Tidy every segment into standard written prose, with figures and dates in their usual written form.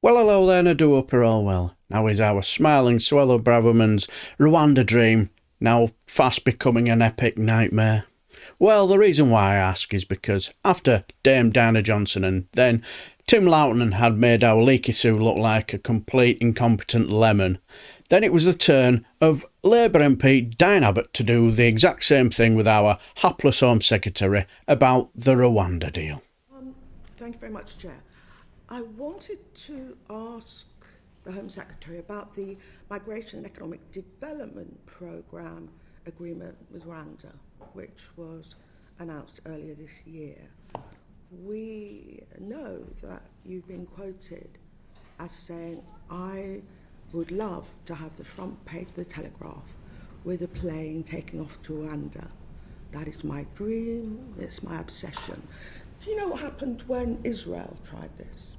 Well, hello there, and I do hope you're all well. Now is our smiling Suella Braverman's Rwanda dream now fast becoming an epic nightmare? Well, the reason why I ask is because after Dame Diana Johnson and then Tim Laughton had made our leaky Sue look like a complete incompetent lemon, then it was the turn of Labour MP Diane Abbot to do the exact same thing with our Hapless Home Secretary about the Rwanda deal. Thank you very much, Chair. I wanted to ask the Home Secretary about the Migration and Economic Development Programme agreement with Rwanda, which was announced earlier this year. We know that you've been quoted as saying, "I would love to have the front page of the Telegraph with a plane taking off to Rwanda. That is my dream, it's my obsession." Do you know what happened when Israel tried this?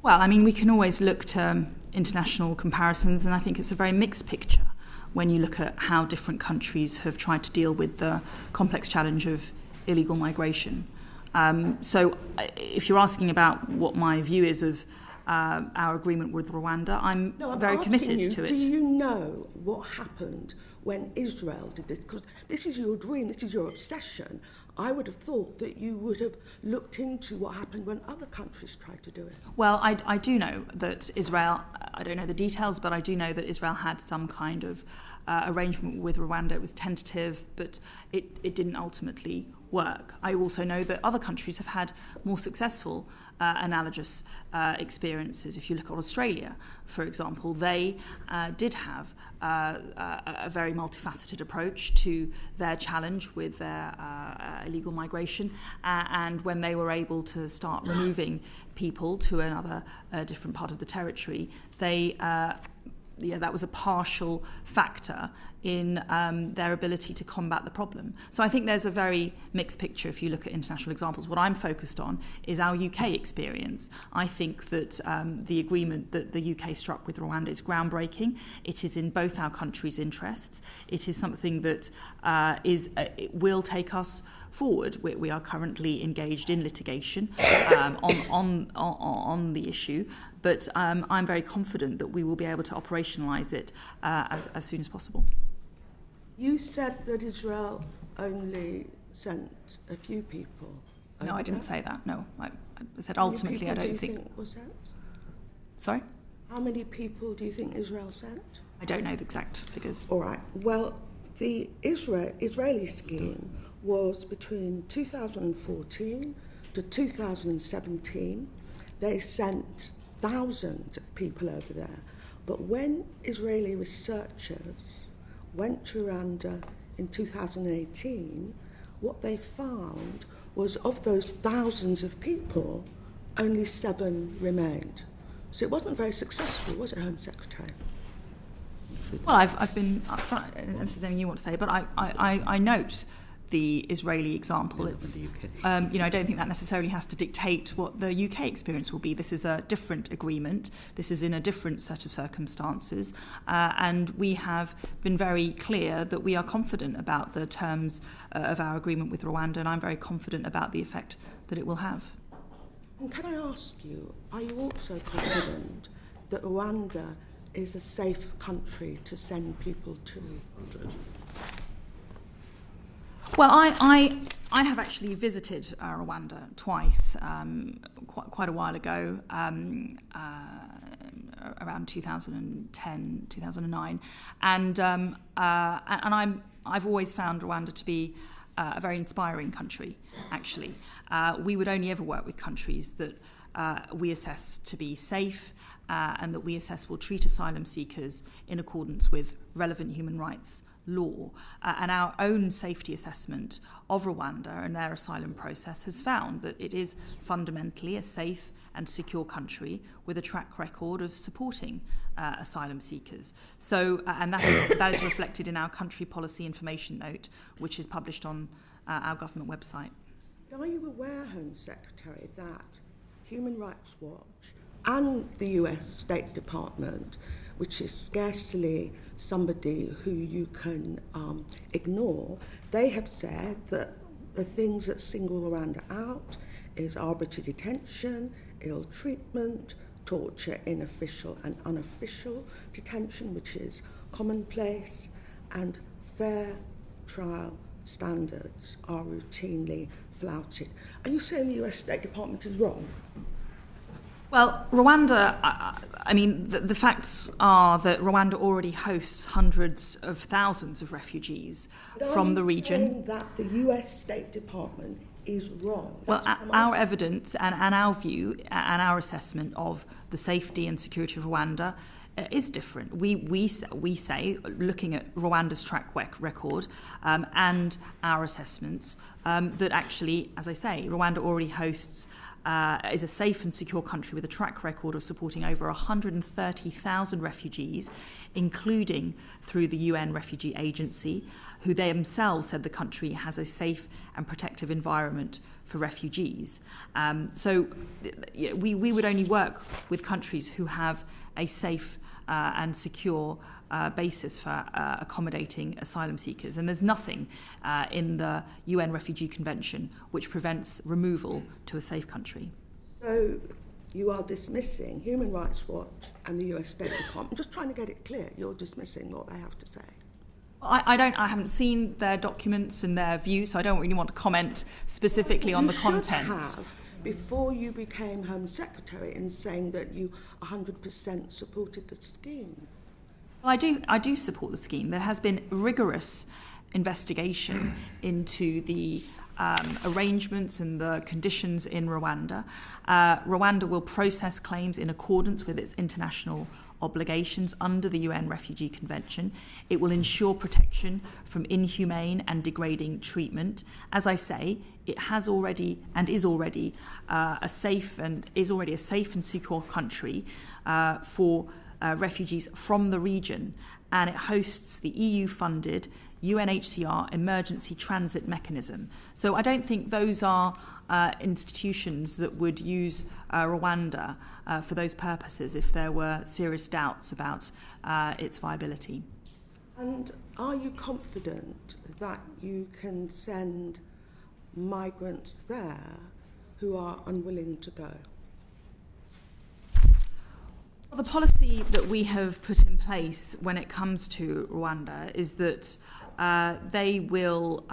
Well, I mean, we can always look to international comparisons, and I think it's a very mixed picture when you look at how different countries have tried to deal with the complex challenge of illegal migration. So if you're asking about what my view is of our agreement with Rwanda, I'm very committed to it. Do you know what happened when Israel did this? Because this is your dream, this is your obsession. I would have thought that you would have looked into what happened when other countries tried to do it. Well, I do know that Israel, I don't know the details, but I do know that Israel had some kind of arrangement with Rwanda. It was tentative, but it didn't ultimately work. I also know that other countries have had more successful analogous experiences. If you look at Australia, for example, they did have a very multifaceted approach to their challenge with their illegal migration, and when they were able to start removing people to another different part of the territory, that was a partial factor in their ability to combat the problem. So I think there's a very mixed picture if you look at international examples. What I'm focused on is our UK experience. I think that the agreement that the UK struck with Rwanda is groundbreaking. It is in both our countries' interests. It is something that it will take us forward. We are currently engaged in litigation on the issue, but I'm very confident that we will be able to operationalise it as soon as possible. You said that Israel only sent a few people. No, I didn't say that. No, I said ultimately I don't think was sent? Sorry? How many people do you think Israel sent? I don't know the exact figures. All right. Well, the Israeli scheme was between 2014 to 2017. They sent thousands of people over there. But when Israeli researchers went to Rwanda in 2018, what they found was of those thousands of people, only 7 remained. So it wasn't very successful, was it, Home Secretary? Well, I've been upfront, and this is anything you want to say, but I note the Israeli example. It's, I don't think that necessarily has to dictate what the UK experience will be. This is a different agreement. This is in a different set of circumstances. And we have been very clear that we are confident about the terms of our agreement with Rwanda, and I'm very confident about the effect that it will have. And can I ask you, are you also confident that Rwanda is a safe country to send people to? Well, I have actually visited Rwanda twice, quite a while ago, around 2010, 2009, and I've always found Rwanda to be a very inspiring country. Actually, we would only ever work with countries that we assess to be safe and that we assess will treat asylum seekers in accordance with relevant human rights law. And our own safety assessment of Rwanda and their asylum process has found that it is fundamentally a safe and secure country with a track record of supporting asylum seekers. So, and that is reflected in our country policy information note, which is published on our government website. Are you aware, Home Secretary, that Human Rights Watch and the US State Department, which is scarcely somebody who you can ignore, they have said that the things that single Rwanda out is arbitrary detention, ill treatment, torture in official and unofficial detention, which is commonplace, and fair trial standards are routinely flouted. Are you saying the US State Department is wrong? Well, Rwanda, I mean, the facts are that Rwanda already hosts hundreds of thousands of refugees from the region. Are you saying that the US State Department is wrong? Well, our evidence and our view and our assessment of the safety and security of Rwanda is different. We say, looking at Rwanda's track record and our assessments, that actually, as I say, Rwanda already hosts is a safe and secure country with a track record of supporting over 130,000 refugees, including through the UN Refugee Agency, who they themselves said the country has a safe and protective environment for refugees. So we would only work with countries who have a safe and secure basis for accommodating asylum seekers. And there's nothing in the UN Refugee Convention which prevents removal to a safe country. So you are dismissing Human Rights Watch and the US State Department. I'm just trying to get it clear. You're dismissing what they have to say. I haven't seen their documents and their views, so I don't really want to comment specifically on the content. You should have, before you became Home Secretary, in saying that you 100% supported the scheme. Well, I do support the scheme. There has been rigorous investigation into the arrangements and the conditions in Rwanda. Rwanda will process claims in accordance with its international obligations under the UN Refugee Convention. It will ensure protection from inhumane and degrading treatment. As I say, it has already and is already a safe and secure country for refugees from the region, and it hosts the EU-funded UNHCR emergency transit mechanism. So I don't think those are institutions that would use Rwanda for those purposes if there were serious doubts about its viability. And are you confident that you can send migrants there who are unwilling to go? Well, the policy that we have put in place when it comes to Rwanda is that they will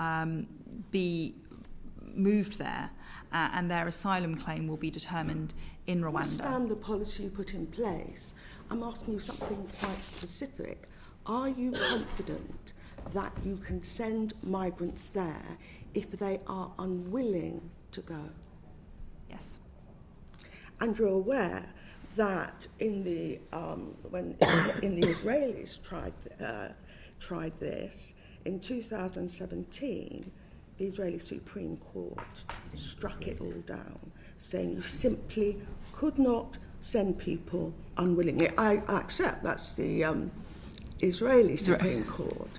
be moved there and their asylum claim will be determined in Rwanda. I understand the policy you put in place. I'm asking you something quite specific. Are you confident that you can send migrants there if they are unwilling to go? Yes. And you're aware that when the Israelis tried this in 2017, the Israeli Supreme Court struck it all down, saying you simply could not send people unwillingly. I accept that's the Israeli Supreme Court,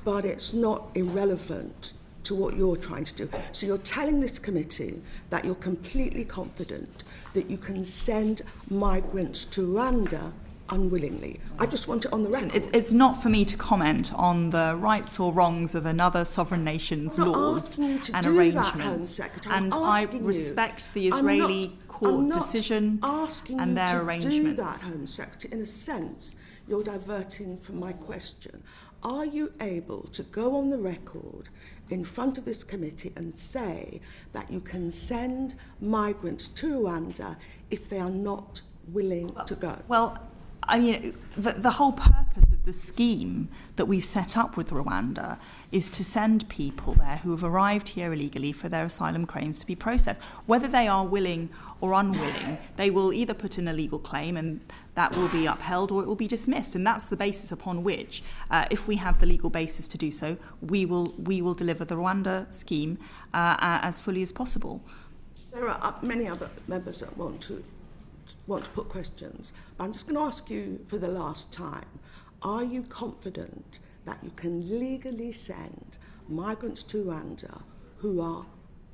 but it's not irrelevant to what you're trying to do. So you're telling this committee that you're completely confident that you can send migrants to Rwanda unwillingly. I just want it on the record. Listen, it's not for me to comment on the rights or wrongs of another sovereign nation's laws and arrangements. And I respect the Israeli court decision and their arrangements. Do that, Home Secretary. In a sense, you're diverting from my question. Are you able to go on the record in front of this committee and say that you can send migrants to Rwanda if they are not willing to go? Well, I mean, the whole purpose of the scheme that we set up with Rwanda is to send people there who have arrived here illegally for their asylum claims to be processed. Whether they are willing or unwilling, they will either put in a legal claim and that will be upheld or it will be dismissed. And that's the basis upon which, if we have the legal basis to do so, we will deliver the Rwanda scheme as fully as possible. There are many other members that want to put questions. But I'm just going to ask you for the last time, are you confident that you can legally send migrants to Rwanda who are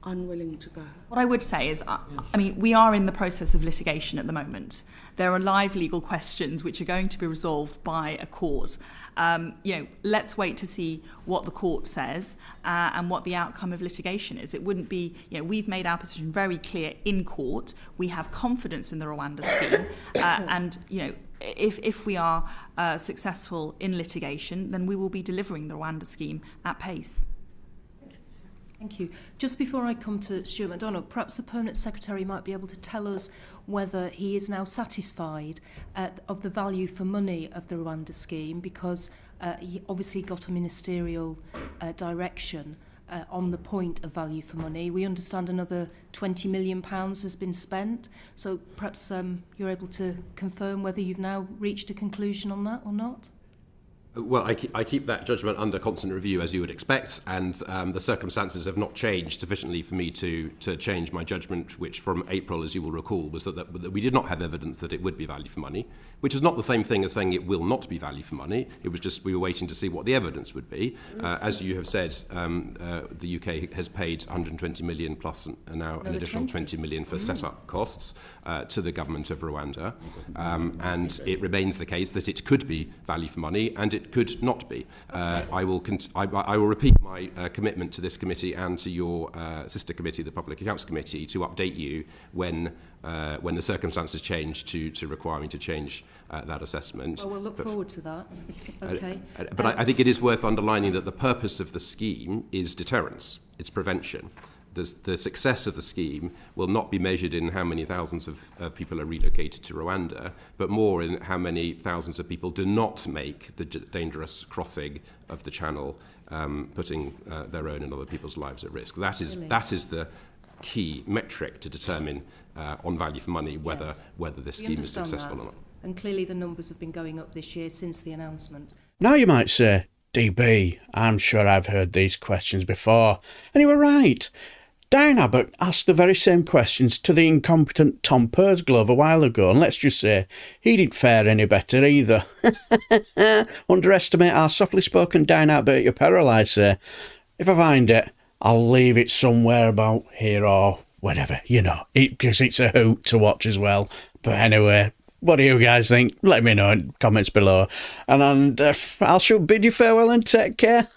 unwilling to go? What I would say is, I mean, we are in the process of litigation at the moment. There are live legal questions which are going to be resolved by a court. Let's wait to see what the court says and what the outcome of litigation is. It wouldn't be, we've made our position very clear in court. We have confidence in the Rwanda scheme, and if we are successful in litigation, then we will be delivering the Rwanda scheme at pace. Thank you. Just before I come to Stuart MacDonald, perhaps the Permanent Secretary might be able to tell us whether he is now satisfied of the value for money of the Rwanda scheme, because he obviously got a ministerial direction on the point of value for money. We understand another £20 million has been spent. So perhaps you're able to confirm whether you've now reached a conclusion on that or not? Well, I keep that judgment under constant review, as you would expect, and the circumstances have not changed sufficiently for me to change my judgment, which from April, as you will recall, was that we did not have evidence that it would be value for money, which is not the same thing as saying it will not be value for money. It was just we were waiting to see what the evidence would be. As you have said, the UK has paid 120 million plus now an additional 20 million for set-up costs to the government of Rwanda, and it remains the case that it could be value for money, and it could not be. I will repeat my commitment to this committee and to your sister committee, the Public Accounts Committee, to update you when the circumstances change to require me to change that assessment. Well, we'll look forward to that. Okay. But I think it is worth underlining that the purpose of the scheme is deterrence. It's prevention. The success of the scheme will not be measured in how many thousands of people are relocated to Rwanda, but more in how many thousands of people do not make the dangerous crossing of the channel, putting their own and other people's lives at risk. That is the key metric to determine on value for money whether this scheme is successful or not. And clearly the numbers have been going up this year since the announcement. Now you might say, DB, I'm sure I've heard these questions before. And you were right. Diane Abbot asked the very same questions to the incompetent Tom Pursglove a while ago, and let's just say he didn't fare any better either. Underestimate our softly spoken Diane Abbot at your peril, I say. If I find it, I'll leave it somewhere about here or wherever, because it's a hoot to watch as well. But anyway, what do you guys think? Let me know in comments below. And I shall bid you farewell and take care.